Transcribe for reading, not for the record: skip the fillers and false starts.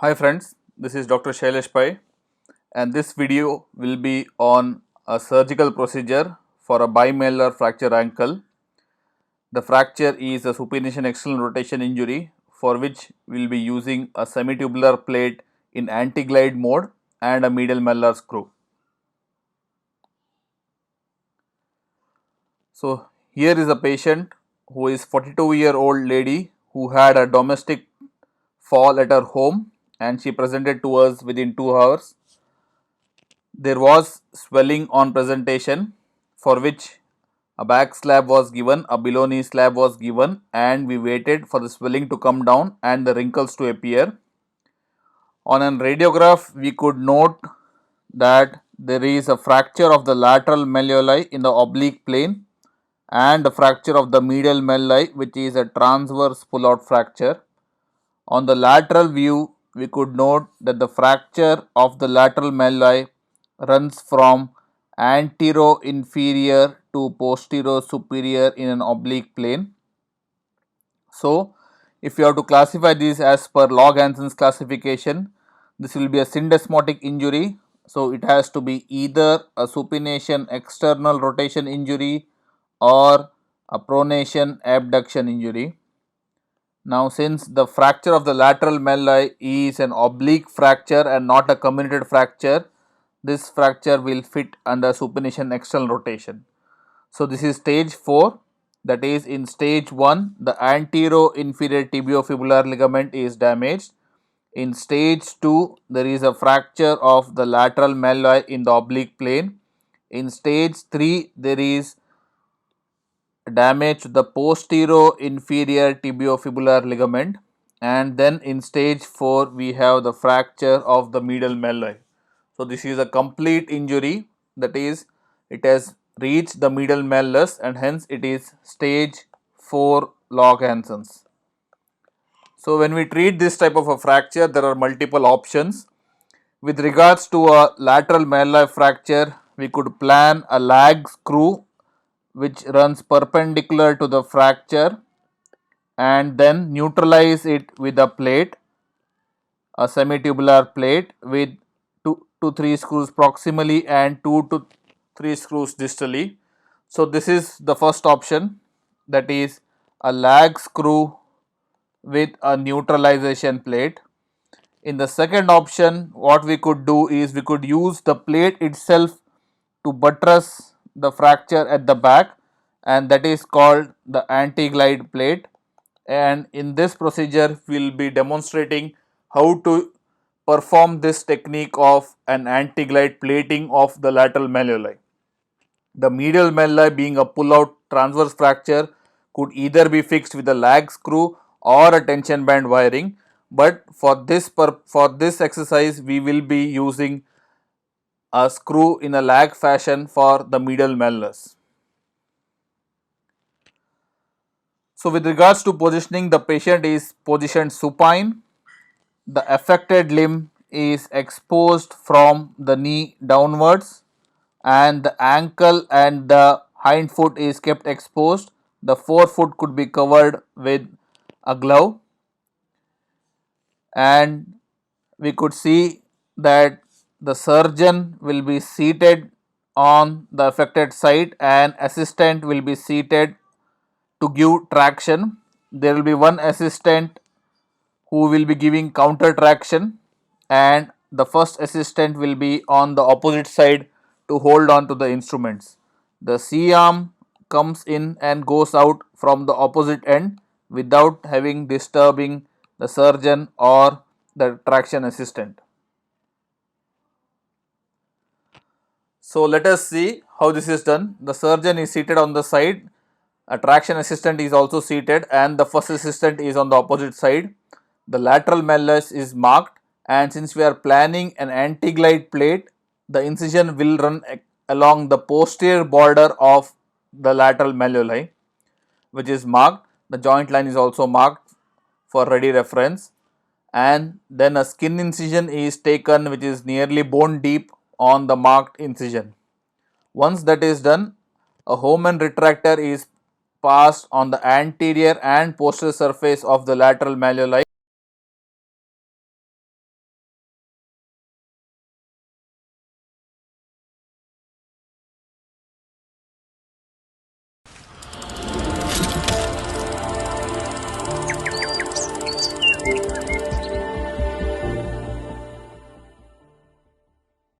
Hi friends, this is Dr. Shailesh Pai, and this video will be on a surgical procedure for a bimalleolar fracture ankle. The fracture is a supination external rotation injury for which we will be using a semitubular plate in antiglide mode and a medial malleolar screw. So here is a patient who is 42-year-old lady who had a domestic fall at her home and she presented to us within 2 hours. There was swelling on presentation for which a back slab was given, a below knee slab was given, and we waited for the swelling to come down and the wrinkles to appear. On a radiograph, we could note that there is a fracture of the lateral malleoli in the oblique plane and a fracture of the medial malleoli, which is a transverse pull-out fracture. On the lateral view, we could note that the fracture of the lateral malleoli runs from antero-inferior to posterior-superior in an oblique plane. So, if you have to classify this as per Log-Hanson's classification, this will be a syndesmotic injury. So, it has to be either a supination external rotation injury or a pronation abduction injury. Now, since the fracture of the lateral malleoli is an oblique fracture and not a comminuted fracture, this fracture will fit under supination external rotation. So, this is stage 4, that is in stage 1 the antero-inferior tibiofibular ligament is damaged. In stage 2 there is a fracture of the lateral malleoli in the oblique plane. In stage 3 there is damage to the posterior-inferior tibiofibular ligament, and then in stage 4 we have the fracture of the medial malleoli. So, this is a complete injury, that is it has reached the medial malleus and hence it is stage 4 Log-Hanson's. So, when we treat this type of a fracture, there are multiple options. With regards to a lateral malleoli fracture, we could plan a lag screw which runs perpendicular to the fracture and then neutralize it with a plate, a semitubular plate with 2 to 3 screws proximally and 2 to 3 screws distally. So, this is the first option, that is a lag screw with a neutralization plate. In the second option, what we could do is we could use the plate itself to buttress the fracture at the back, and that is called the anti-glide plate. And in this procedure we will be demonstrating how to perform this technique of an anti-glide plating of the lateral malleoli. The medial malleoli, being a pull-out transverse fracture, could either be fixed with a lag screw or a tension band wiring, but for this exercise we will be using a screw in a lag fashion for the medial malleus. So, with regards to positioning, the patient is positioned supine. The affected limb is exposed from the knee downwards and the ankle and the hind foot is kept exposed. The forefoot could be covered with a glove, and we could see that the surgeon will be seated on the affected site and assistant will be seated to give traction. There will be one assistant who will be giving counter traction, and the first assistant will be on the opposite side to hold on to the instruments. The C arm comes in and goes out from the opposite end without having disturbing the surgeon or the traction assistant. So, let us see how this is done. The surgeon is seated on the side, a traction assistant is also seated, and the first assistant is on the opposite side. The lateral malleus is marked, and since we are planning an anti-glide plate, the incision will run along the posterior border of the lateral malleoli, which is marked. The joint line is also marked for ready reference, and then a skin incision is taken which is nearly bone deep on the marked incision. Once that is done, a Hohmann retractor is passed on the anterior and posterior surface of the lateral malleoli.